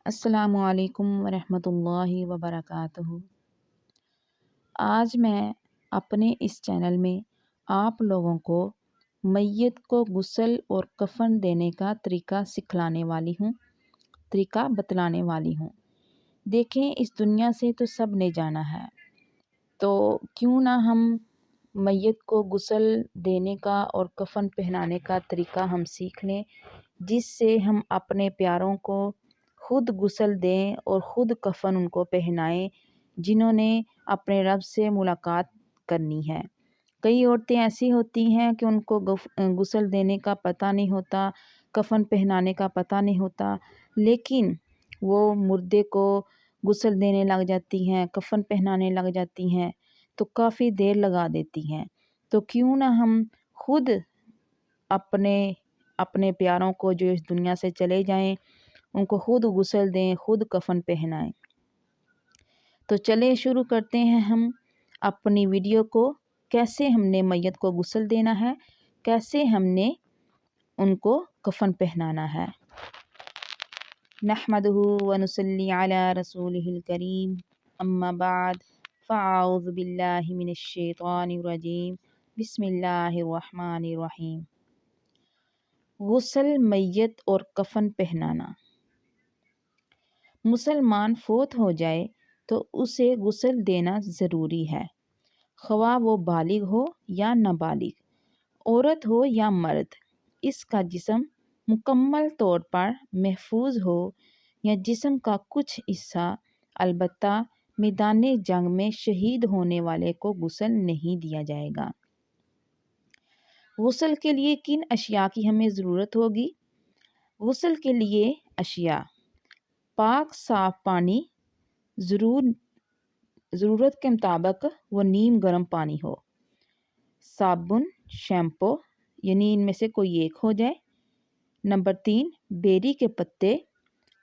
السلام علیکم ورحمۃ اللہ وبرکاتہ۔ آج میں اپنے اس چینل میں آپ لوگوں کو میت کو غسل اور کفن دینے کا طریقہ بتلانے والی ہوں۔ دیکھیں، اس دنیا سے تو سب نے جانا ہے، تو کیوں نہ ہم میت کو غسل دینے کا اور کفن پہنانے کا طریقہ ہم سیکھ لیں، جس سے ہم اپنے پیاروں کو خود غسل دیں اور خود کفن ان کو پہنائیں جنہوں نے اپنے رب سے ملاقات کرنی ہے۔ کئی عورتیں ایسی ہوتی ہیں کہ ان کو غسل دینے کا پتہ نہیں ہوتا، کفن پہنانے کا پتہ نہیں ہوتا، لیکن وہ مردے کو غسل دینے لگ جاتی ہیں، کفن پہنانے لگ جاتی ہیں، تو کافی دیر لگا دیتی ہیں۔ تو کیوں نہ ہم خود اپنے پیاروں کو جو اس دنیا سے چلے جائیں ان کو خود غسل دیں، خود کفن پہنائیں۔ تو چلے شروع کرتے ہیں ہم اپنی ویڈیو کو، کیسے ہم نے میت کو غسل دینا ہے، کیسے ہم نے ان کو کفن پہنانا ہے۔ نحمدہ ونصلی علی رسولہ الکریم، اما بعد فاعوذ باللہ من الشیطان الرجیم، بسم اللہ الرحمن الرحیم۔ غسل میت اور کفن پہنانا۔ مسلمان فوت ہو جائے تو اسے غسل دینا ضروری ہے، خواہ وہ بالغ ہو یا نابالغ، عورت ہو یا مرد۔ اس کا جسم مکمل طور پر محفوظ ہو یا جسم کا کچھ حصہ، البتہ میدان جنگ میں شہید ہونے والے کو غسل نہیں دیا جائے گا۔ غسل کے لیے کن اشیاء کی ہمیں ضرورت ہوگی؟ غسل کے لیے اشیاء: پاک صاف پانی، ضرورت کے مطابق وہ نیم گرم پانی ہو، صابن، شیمپو، یعنی ان میں سے کوئی ایک ہو جائے۔ نمبر 3، بیری کے پتے۔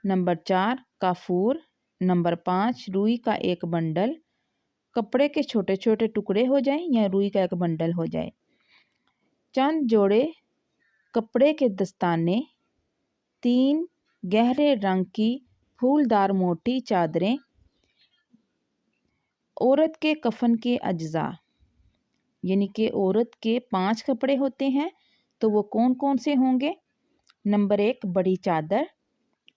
نمبر 4، کافور۔ نمبر 5، روئی کا ایک بنڈل، کپڑے کے چھوٹے چھوٹے ٹکڑے ہو جائیں یا روئی کا ایک بنڈل ہو جائے۔ چند جوڑے کپڑے کے دستانے۔ 3 گہرے رنگ کی پھولدار موٹی چادریں۔ عورت کے کفن کے اجزاء، یعنی کہ عورت کے 5 کپڑے ہوتے ہیں، تو وہ کون کون سے ہوں گے؟ نمبر 1، بڑی چادر۔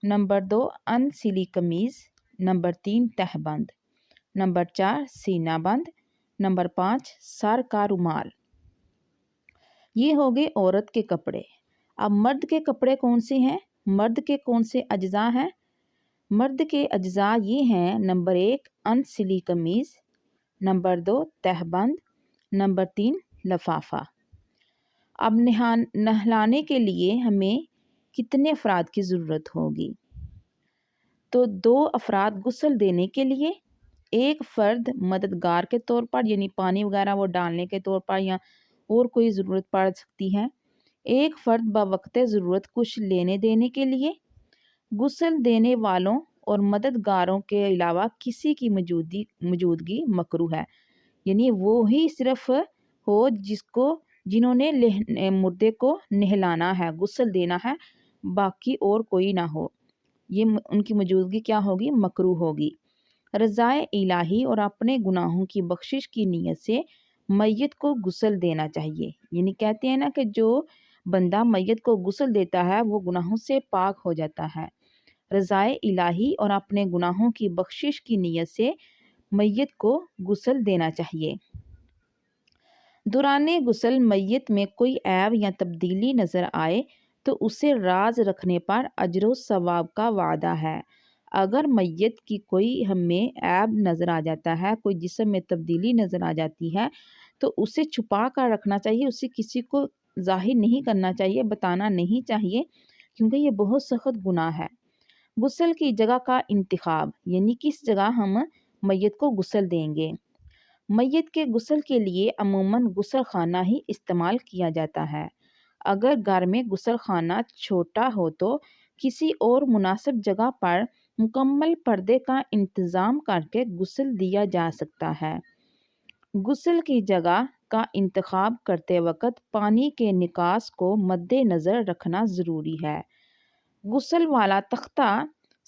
نمبر 2، ان سلی قمیض۔ نمبر 3، تہبند۔ نمبر 4، سینہ بند۔ نمبر 5، سر کا رومال۔ یہ ہو گئے عورت کے کپڑے۔ اب مرد کے کپڑے کون سے ہیں؟ مرد کے کون سے اجزاء ہیں؟ مرد کے اجزاء یہ ہیں: نمبر 1، ان سلی قمیض۔ نمبر 2، تہبند۔ نمبر 3، لفافہ۔ اب نہلانے کے لیے ہمیں کتنے افراد کی ضرورت ہوگی؟ تو 2 افراد غسل دینے کے لیے، 1 فرد مددگار کے طور پر، یعنی پانی وغیرہ وہ ڈالنے کے طور پر یا اور کوئی ضرورت پڑ سکتی ہے، 1 فرد بوقت ضرورت کچھ لینے دینے کے لیے۔ غسل دینے والوں اور مددگاروں کے علاوہ کسی کی موجودگی مکروہ ہے، یعنی وہی صرف ہو جنہوں نے مردے کو نہلانا ہے، غسل دینا ہے، باقی اور کوئی نہ ہو، یہ ان کی موجودگی کیا ہوگی؟ مکروہ ہوگی۔ رضائے الہی اور اپنے گناہوں کی بخشش کی نیت سے میت کو غسل دینا چاہیے، یعنی کہتے ہیں نا کہ جو بندہ میت کو غسل دیتا ہے وہ گناہوں سے پاک ہو جاتا ہے۔ رضائے الہی اور اپنے گناہوں کی بخشش کی نیت سے میت کو غسل دینا چاہیے۔ دوران غسل میت میں کوئی عیب یا تبدیلی نظر آئے تو اسے راز رکھنے پر اجر و ثواب کا وعدہ ہے۔ اگر میت کی کوئی ہمیں عیب نظر آ جاتا ہے، کوئی جسم میں تبدیلی نظر آ جاتی ہے، تو اسے چھپا کر رکھنا چاہیے، اسے کسی کو ظاہر نہیں کرنا چاہیے، بتانا نہیں چاہیے، کیونکہ یہ بہت سخت گناہ ہے۔ غسل کی جگہ کا انتخاب، یعنی کس جگہ ہم میت کو غسل دیں گے۔ میت کے غسل کے لیے عموماً غسل خانہ ہی استعمال کیا جاتا ہے۔ اگر گھر میں غسل خانہ چھوٹا ہو تو کسی اور مناسب جگہ پر مکمل پردے کا انتظام کر کے غسل دیا جا سکتا ہے۔ غسل کی جگہ کا انتخاب کرتے وقت پانی کے نکاس کو مد نظر رکھنا ضروری ہے۔ غسل والا تختہ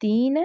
3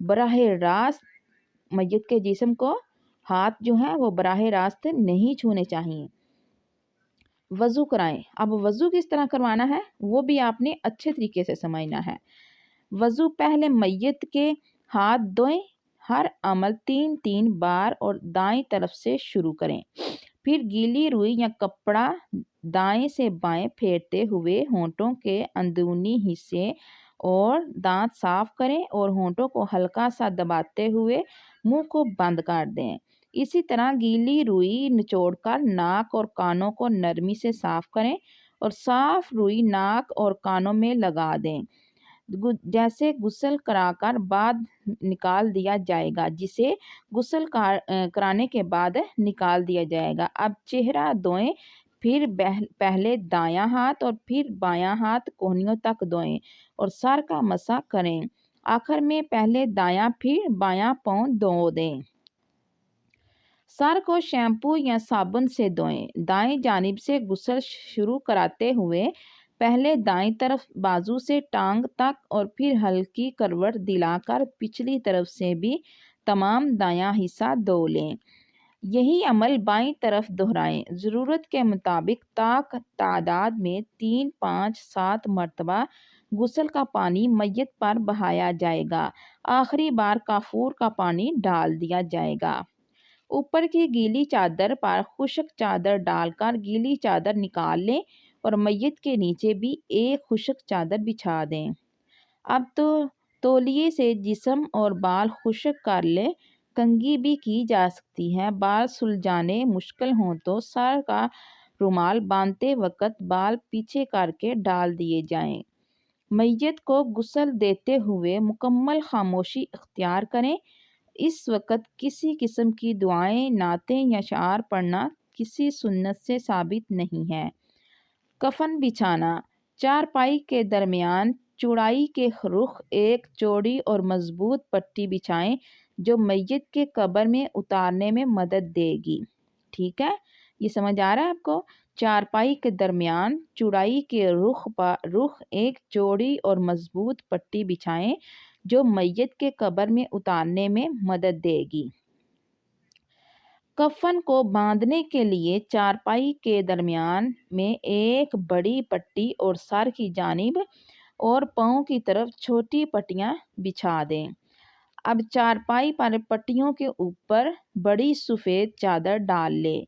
براہ راست میت کے جسم کو ہاتھ جو ہیں وہ براہ راست نہیں چھونے چاہیے۔ وضو کرائیں۔ اب وضو کس طرح کروانا ہے وہ بھی آپ نے اچھے طریقے سے سمجھنا ہے۔ وضو پہلے میت کے ہاتھ دھوئیں، ہر عمل 3 بار اور دائیں طرف سے شروع کریں۔ پھر گیلی روئی یا کپڑا دائیں سے بائیں پھیرتے ہوئے ہونٹوں کے اندرونی حصے اور دانت صاف کریں اور ہونٹوں کو ہلکا سا دباتے ہوئے منہ کو بند کر دیں۔ اسی طرح گیلی روئی نچوڑ کر ناک اور کانوں کو نرمی سے صاف کریں اور صاف روئی ناک اور کانوں میں لگا دیں، جیسے غسل کرا کر بعد نکال دیا جائے گا، جسے غسل کرانے کے بعد نکال دیا جائے گا۔ اب چہرہ دھوئیں، پھر پہلے دایاں ہاتھ اور پھر بایاں ہاتھ کونیوں تک دھوئیں اور سر کا مسح کریں۔ آخر میں پہلے دایاں پھر بایاں پاؤں دھو دیں۔ سر کو شیمپو یا صابن سے دھوئیں۔ دائیں جانب سے غسل شروع کراتے ہوئے پہلے دائیں طرف بازو سے ٹانگ تک اور پھر ہلکی کروٹ دلا کر پچھلی طرف سے بھی تمام دایاں حصہ دھو لیں۔ یہی عمل بائیں طرف دہرائیں۔ ضرورت کے مطابق تعداد میں 3، 5، 7 مرتبہ غسل کا پانی میت پر بہایا جائے گا۔ آخری بار کافور کا پانی ڈال دیا جائے گا۔ اوپر کی گیلی چادر پر خشک چادر ڈال کر گیلی چادر نکال لیں اور میت کے نیچے بھی ایک خشک چادر بچھا دیں۔ اب تو تولیے سے جسم اور بال خشک کر لیں۔ کنگھی بھی کی جا سکتی ہے۔ بال سلجھانے مشکل ہوں تو سر کا رومال باندھتے وقت بال پیچھے کر کے ڈال دیے جائیں۔ میت کو غسل دیتے ہوئے مکمل خاموشی اختیار کریں۔ اس وقت کسی قسم کی دعائیں، نعتیں یا اشعار پڑھنا کسی سنت سے ثابت نہیں ہے۔ کفن بچھانا۔ چارپائی کے درمیان چوڑائی کے رخ ایک چوڑی اور مضبوط پٹی بچھائیں جو میت کے قبر میں اتارنے میں مدد دے گی۔ ٹھیک ہے، یہ سمجھ آ رہا ہے آپ کو؟ چارپائی کے درمیان چوڑائی کے رخ ایک چوڑی اور مضبوط پٹی بچھائیں جو میت کے قبر میں اتارنے میں مدد دے گی۔ کفن کو باندھنے کے لیے چارپائی کے درمیان میں ایک بڑی پٹی اور سر کی جانب اور پاؤں کی طرف چھوٹی پٹیاں بچھا دیں۔ اب چارپائی پر پٹیوں کے اوپر بڑی سفید چادر ڈال لیں۔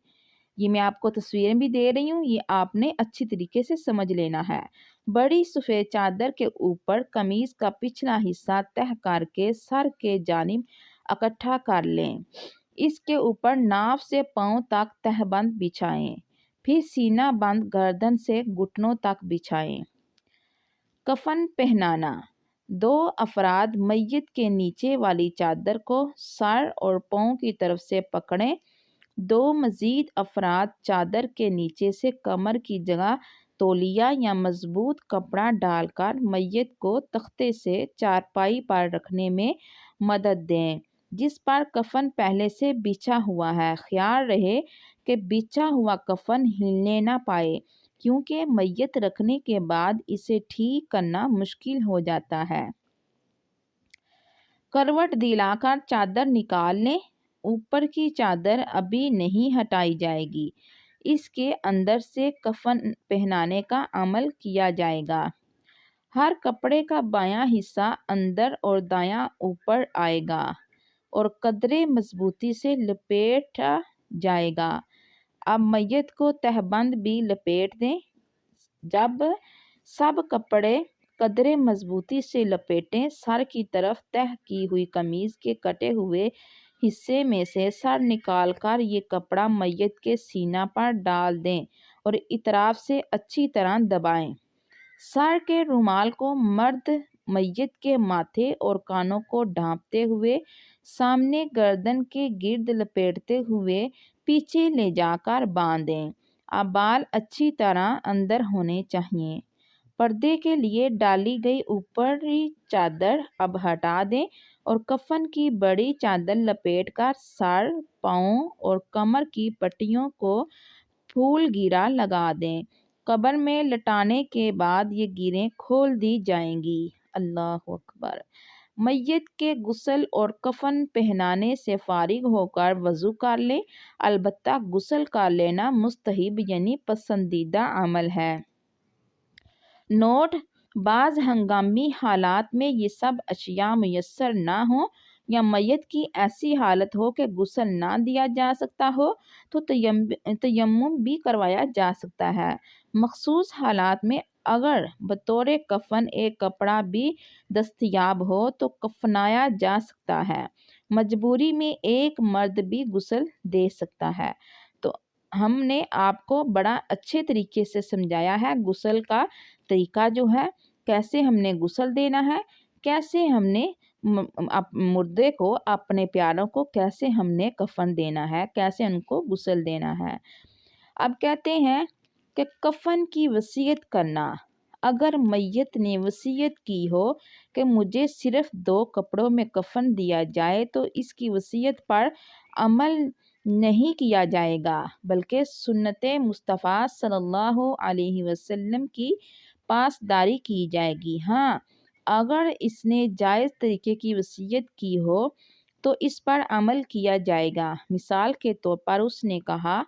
یہ میں آپ کو تصویریں بھی دے رہی ہوں، یہ آپ نے اچھی طریقے سے سمجھ لینا ہے۔ بڑی سفید چادر کے اوپر قمیض کا پچھلا حصہ تہہ کر کے سر کے جانب اکٹھا کر لیں۔ اس کے اوپر ناف سے پاؤں تک تہہ بند بچھائیں، پھر سینہ بند گردن سے گھٹنوں تک بچھائیں۔ کفن پہنانا۔ 2 افراد میت کے نیچے والی چادر کو سر اور پاؤں کی طرف سے پکڑیں۔ 2 مزید افراد چادر کے نیچے سے کمر کی جگہ تولیہ یا مضبوط کپڑا ڈال کر میت کو تختے سے چارپائی پر رکھنے میں مدد دیں جس پر کفن پہلے سے بچھا ہوا ہے۔ خیال رہے کہ بچھا ہوا کفن ہلنے نہ پائے کیونکہ میت رکھنے کے بعد اسے ٹھیک کرنا مشکل ہو جاتا ہے۔ کروٹ دلا کر چادر نکال لیں۔ اوپر کی چادر ابھی نہیں ہٹائی جائے گی، اس کے اندر سے کفن پہنانے کا عمل کیا جائے گا۔ ہر کپڑے کا بایاں حصہ اندر اور دایاں اوپر آئے گا اور قدرے مضبوطی سے لپیٹا جائے گا۔ اب میت کو تہہ بند بھی لپیٹ دیں۔ جب سب کپڑے قدرے مضبوطی سے لپیٹیں، سر کی طرف تہہ کی ہوئی قمیض کے کٹے ہوئے حصے میں سے سر نکال کر یہ کپڑا میت کے سینہ پر ڈال دیں اور اطراف سے اچھی طرح دبائیں۔ سر کے رومال کو مرد میت کے ماتھے اور کانوں کو ڈھانپتے ہوئے سامنے گردن کے گرد لپیٹتے ہوئے پیچھے لے جا کر باندھیں۔ اب بال اچھی طرح اندر ہونے چاہیے۔ پردے کے لیے ڈالی گئی اوپری چادر اب ہٹا دیں اور کفن کی بڑی چادر لپیٹ کر سر، پاؤں اور کمر کی پٹیوں کو پھول گیرا لگا دیں۔ قبر میں لٹانے کے بعد یہ گیریں کھول دی جائیں گی۔ اللہ اکبر۔ میت کے غسل اور کفن پہنانے سے فارغ ہو کر وضو کر لے، البتہ غسل کر لینا مستحب یعنی پسندیدہ عمل ہے۔ نوٹ: بعض ہنگامی حالات میں یہ سب اشیاء میسر نہ ہوں یا میت کی ایسی حالت ہو کہ غسل نہ دیا جا سکتا ہو تو تیمم بھی کروایا جا سکتا ہے۔ مخصوص حالات میں اگر بطور کفن ایک کپڑا بھی دستیاب ہو تو کفنایا جا سکتا ہے۔ مجبوری میں ایک مرد بھی غسل دے سکتا ہے۔ تو ہم نے آپ کو بڑا اچھے طریقے سے سمجھایا ہے غسل کا طریقہ جو ہے، کیسے ہم نے غسل دینا ہے، کیسے ہم نے مردے کو، اپنے پیاروں کو کیسے ہم نے کفن دینا ہے، کیسے ان کو غسل دینا ہے۔ اب کہتے ہیں کہ کفن کی وصیت کرنا۔ اگر میت نے وصیت کی ہو کہ مجھے صرف 2 کپڑوں میں کفن دیا جائے تو اس کی وصیت پر عمل نہیں کیا جائے گا بلکہ سنت مصطفیٰ صلی اللہ علیہ وسلم کی پاسداری کی جائے گی۔ ہاں، اگر اس نے جائز طریقے کی وصیت کی ہو تو اس پر عمل کیا جائے گا۔ مثال کے طور پر اس نے کہا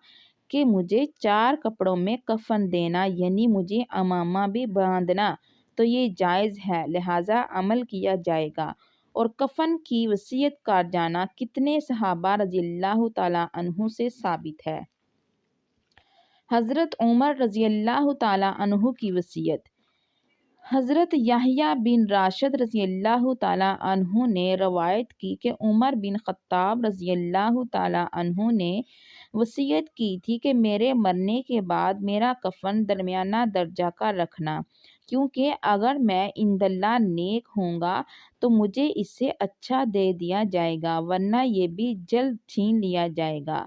کہ مجھے 4 کپڑوں میں کفن دینا یعنی مجھے عمامہ بھی باندھنا، تو یہ جائز ہے، لہٰذا عمل کیا جائے گا۔ اور کفن کی وصیت کر جانا کتنے صحابہ رضی اللہ تعالیٰ عنہ سے ثابت ہے۔ حضرت عمر رضی اللہ تعالیٰ عنہ کی وصیت۔ حضرت یحییٰ بن راشد رضی اللہ تعالیٰ عنہ نے روایت کی کہ عمر بن خطاب رضی اللہ تعالیٰ عنہ نے وصیت کی تھی کہ میرے مرنے کے بعد میرا کفن درمیانہ درجہ کا رکھنا، کیونکہ اگر میں عند اللہ نیک ہوں گا تو مجھے اس سے اچھا دے دیا جائے گا، ورنہ یہ بھی جلد چھین لیا جائے گا۔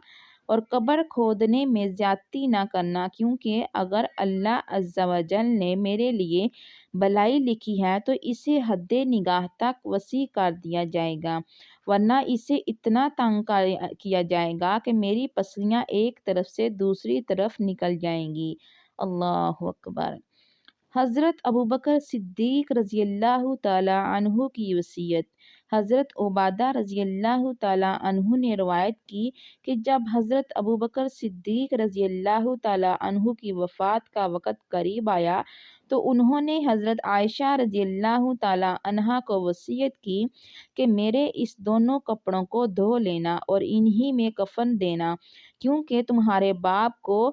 اور قبر کھودنے میں زیادتی نہ کرنا، کیونکہ اگر اللہ عز و جل نے میرے لیے بھلائی لکھی ہے تو اسے حد نگاہ تک وسیع کر دیا جائے گا، ورنہ اسے اتنا تنگ کیا جائے گا کہ میری پسلیاں ایک طرف سے دوسری طرف نکل جائیں گی۔ اللہ اکبر۔ حضرت ابوبکر صدیق رضی اللہ تعالیٰ عنہ کی وصیت۔ حضرت عبادہ رضی اللہ تعالیٰ عنہ نے روایت کی کہ جب حضرت ابوبکر صدیق رضی اللہ تعالیٰ عنہ کی وفات کا وقت قریب آیا تو انہوں نے حضرت عائشہ رضی اللہ تعالیٰ عنہا کو وصیت کی کہ میرے اس دونوں کپڑوں کو دھو لینا اور انہی میں کفن دینا، کیونکہ تمہارے باپ کو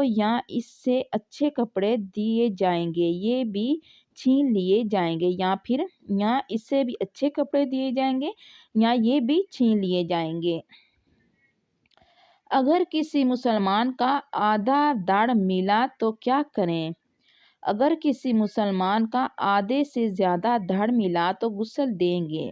یا اس سے اچھے کپڑے دیے جائیں گے، یہ بھی چھین لیے جائیں گے، یا اس سے بھی اچھے کپڑے دیے جائیں گے یا یہ بھی چھین لیے جائیں گے۔ اگر کسی مسلمان کا آدھا دھڑ ملا تو کیا کریں؟ اگر کسی مسلمان کا آدھے سے زیادہ دھڑ ملا تو غسل دیں گے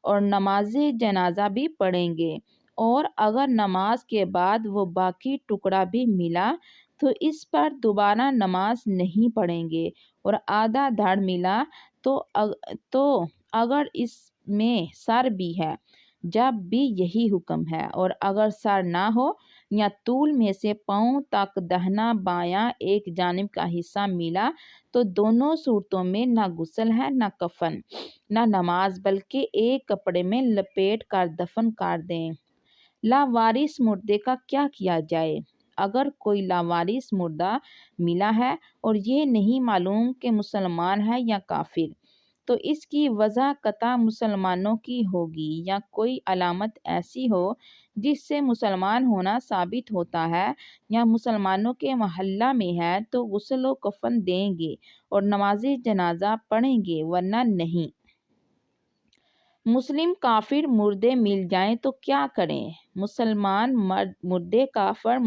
اور نماز جنازہ بھی پڑھیں گے، اور اگر نماز کے بعد وہ باقی ٹکڑا بھی ملا تو اس پر دوبارہ نماز نہیں پڑھیں گے، اور آدھا دھڑ ملا تو اگر اس میں سر بھی ہے جب بھی یہی حکم ہے، اور اگر سر نہ ہو یا طول میں سے پاؤں تک داہنا بایاں ایک جانب کا حصہ ملا تو دونوں صورتوں میں نہ غسل ہے نہ کفن نہ نماز، بلکہ ایک کپڑے میں لپیٹ کر دفن کر دیں۔ لاوارث مردے کا کیا کیا جائے؟ اگر کوئی لاوارث مردہ ملا ہے اور یہ نہیں معلوم کہ مسلمان ہے یا کافر، تو اس کی وضع قطع مسلمانوں کی ہوگی، یا کوئی علامت ایسی ہو جس سے مسلمان ہونا ثابت ہوتا ہے یا مسلمانوں کے محلہ میں ہے تو غسل و کفن دیں گے اور نماز جنازہ پڑھیں گے، ورنہ نہیں۔ مسلم کافر مردے مل جائیں تو کیا کریں؟ مسلمان مردے کافر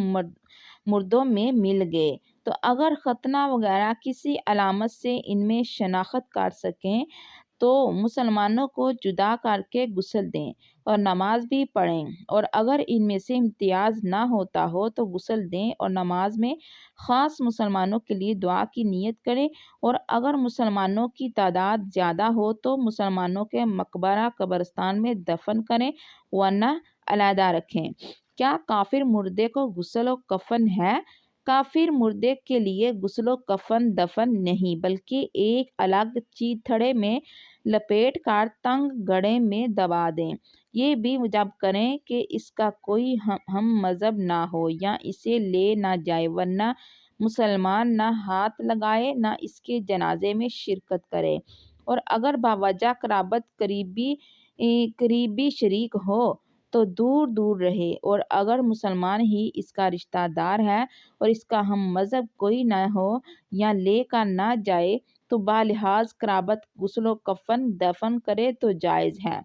مردوں میں مل گئے تو اگر ختنہ وغیرہ کسی علامت سے ان میں شناخت کر سکیں تو مسلمانوں کو جدا کر کے غسل دیں اور نماز بھی پڑھیں، اور اگر ان میں سے امتیاز نہ ہوتا ہو تو غسل دیں اور نماز میں خاص مسلمانوں کے لیے دعا کی نیت کریں، اور اگر مسلمانوں کی تعداد زیادہ ہو تو مسلمانوں کے مقبرہ قبرستان میں دفن کریں ورنہ علیحدہ رکھیں۔ کیا کافر مردے کو غسل و کفن ہے؟ کافر مردے کے لیے غسل و کفن دفن نہیں بلکہ ایک الگ چیتھڑے میں لپیٹ کر تنگ گڑھے میں دبا دیں۔ یہ بھی جب کریں کہ اس کا کوئی ہم مذہب نہ ہو یا اسے لے نہ جائے، ورنہ مسلمان نہ ہاتھ لگائے نہ اس کے جنازے میں شرکت کرے، اور اگر باوجہ قرابت قریبی شریک ہو تو دور دور رہے، اور اگر مسلمان ہی اس کا رشتہ دار ہے اور اس کا ہم مذہب کوئی نہ ہو یا لے کر نہ جائے تو بلحاظ قرابت غسل و کفن دفن کرے تو جائز ہے،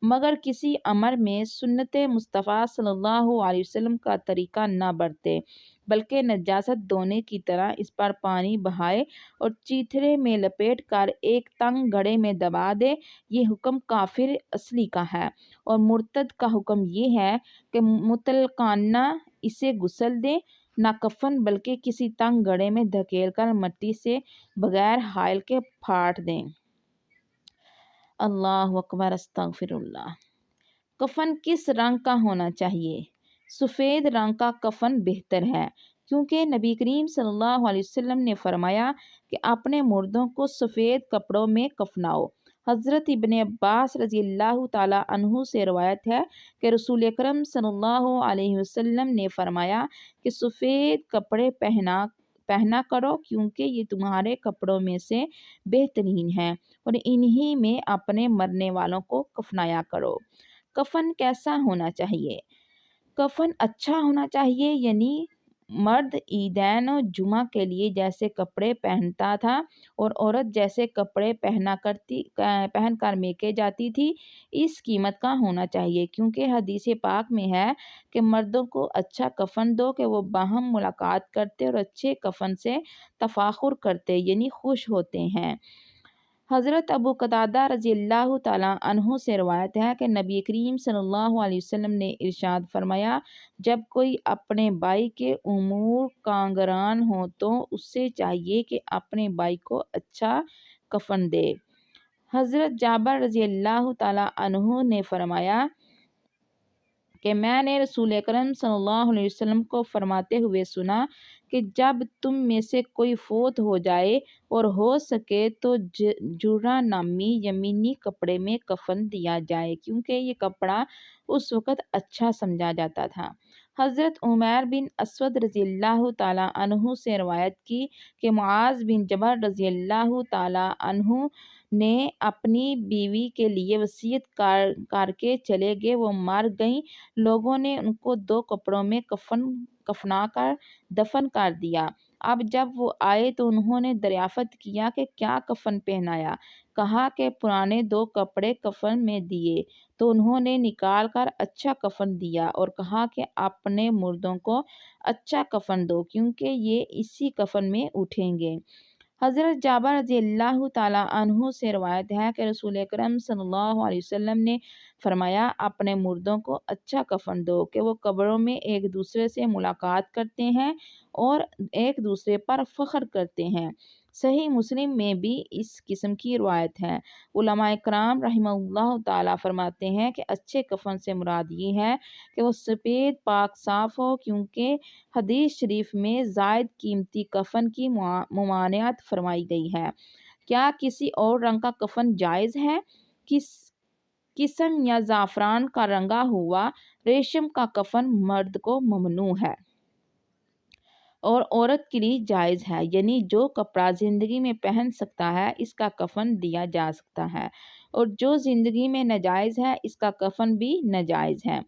مگر کسی امر میں سنت مصطفیٰ صلی اللہ علیہ وسلم کا طریقہ نہ برتے بلکہ نجاست دھونے کی طرح اس پر پانی بہائے اور چیتھڑے میں لپیٹ کر ایک تنگ گڑھے میں دبا دے۔ یہ حکم کافر اصلی کا ہے، اور مرتد کا حکم یہ ہے کہ مطلقانہ اسے غسل دیں، نہ کفن بلکہ کسی تنگ گڑھے میں دھکیل کر مٹی سے بغیر حائل کے پھاڑ دیں۔ اللہ اکبر، استغفر اللہ۔ کفن کس رنگ کا ہونا چاہیے؟ سفید رنگ کا کفن بہتر ہے، کیونکہ نبی کریم صلی اللہ علیہ وسلم نے فرمایا کہ اپنے مردوں کو سفید کپڑوں میں کفناؤ۔ حضرت ابن عباس رضی اللہ تعالیٰ عنہ سے روایت ہے کہ رسول اکرم صلی اللہ علیہ وسلم نے فرمایا کہ سفید کپڑے پہنا کرو، کیونکہ یہ تمہارے کپڑوں میں سے بہترین ہیں، اور انہی میں اپنے مرنے والوں کو کفنایا کرو۔ کفن کیسا ہونا چاہیے؟ کفن اچھا ہونا چاہیے، یعنی مرد عیدین و جمعہ کے لیے جیسے کپڑے پہنتا تھا اور عورت جیسے کپڑے پہن کر میکے جاتی تھی، اس قیمت کا ہونا چاہیے، کیونکہ حدیث پاک میں ہے کہ مردوں کو اچھا کفن دو کہ وہ باہم ملاقات کرتے اور اچھے کفن سے تفاخر کرتے، یعنی خوش ہوتے ہیں۔ حضرت ابو قتادہ رضی اللہ تعالیٰ عنہ سے روایت ہے کہ نبی کریم صلی اللہ علیہ وسلم نے ارشاد فرمایا، جب کوئی اپنے بھائی کے امور کانگران ہو تو اس سے چاہیے کہ اپنے بھائی کو اچھا کفن دے۔ حضرت جابر رضی اللہ تعالیٰ عنہ نے فرمایا کہ میں نے رسول اکرم صلی اللہ علیہ وسلم کو فرماتے ہوئے سنا کہ جب تم میں سے کوئی فوت ہو جائے اور ہو سکے تو جرہ نامی یمینی کپڑے میں کفن دیا جائے، کیونکہ یہ کپڑا اس وقت اچھا سمجھا جاتا تھا۔ حضرت عمیر بن اسود رضی اللہ تعالیٰ عنہ سے روایت کی کہ معاذ بن جبل رضی اللہ تعالیٰ عنہ نے اپنی بیوی کے لیے وصیت کر کے چلے گئے، وہ مر گئیں، لوگوں نے ان کو 2 کپڑوں میں کفنا کر دفن کر دیا۔ اب جب وہ آئے تو انہوں نے دریافت کیا کہ کیا کفن پہنایا؟ کہا کہ پرانے 2 کپڑے کفن میں دیے، تو انہوں نے نکال کر اچھا کفن دیا اور کہا کہ اپنے مردوں کو اچھا کفن دو، کیونکہ یہ اسی کفن میں اٹھیں گے۔ حضرت جابر رضی اللہ تعالیٰ عنہ سے روایت ہے کہ رسول اکرم صلی اللہ علیہ وسلم نے فرمایا، اپنے مردوں کو اچھا کفن دو کہ وہ قبروں میں ایک دوسرے سے ملاقات کرتے ہیں اور ایک دوسرے پر فخر کرتے ہیں۔ صحیح مسلم میں بھی اس قسم کی روایت ہے۔ علماء کرام رحمہ اللہ تعالیٰ فرماتے ہیں کہ اچھے کفن سے مراد یہ ہے کہ وہ سفید پاک صاف ہو، کیونکہ حدیث شریف میں زائد قیمتی کفن کی ممانعت فرمائی گئی ہے۔ کیا کسی اور رنگ کا کفن جائز ہے؟ قسم یا زعفران کا رنگا ہوا ریشم کا کفن مرد کو ممنوع ہے اور عورت کے لیے جائز ہے، یعنی جو کپڑا زندگی میں پہن سکتا ہے اس کا کفن دیا جا سکتا ہے، اور جو زندگی میں ناجائز ہے اس کا کفن بھی ناجائز ہے۔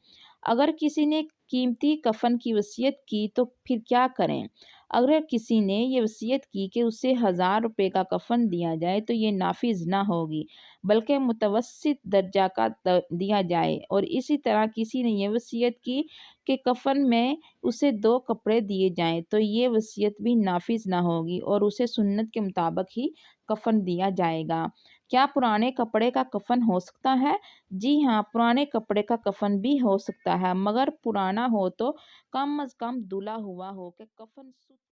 اگر کسی نے قیمتی کفن کی وصیت کی تو پھر کیا کریں؟ اگر کسی نے یہ وصیت کی کہ اسے 1000 روپے کا کفن دیا جائے تو یہ نافذ نہ ہوگی، بلکہ متوسط درجہ کا دیا جائے، اور اسی طرح کسی نے یہ وصیت کی کہ کفن میں اسے 2 کپڑے دیے جائیں تو یہ وصیت بھی نافذ نہ ہوگی اور اسے سنت کے مطابق ہی کفن دیا جائے گا۔ کیا پرانے کپڑے کا کفن ہو سکتا ہے؟ جی ہاں، پرانے کپڑے کا کفن بھی ہو سکتا ہے، مگر پرانا ہو تو کم از کم دھلا ہوا ہو کہ کفن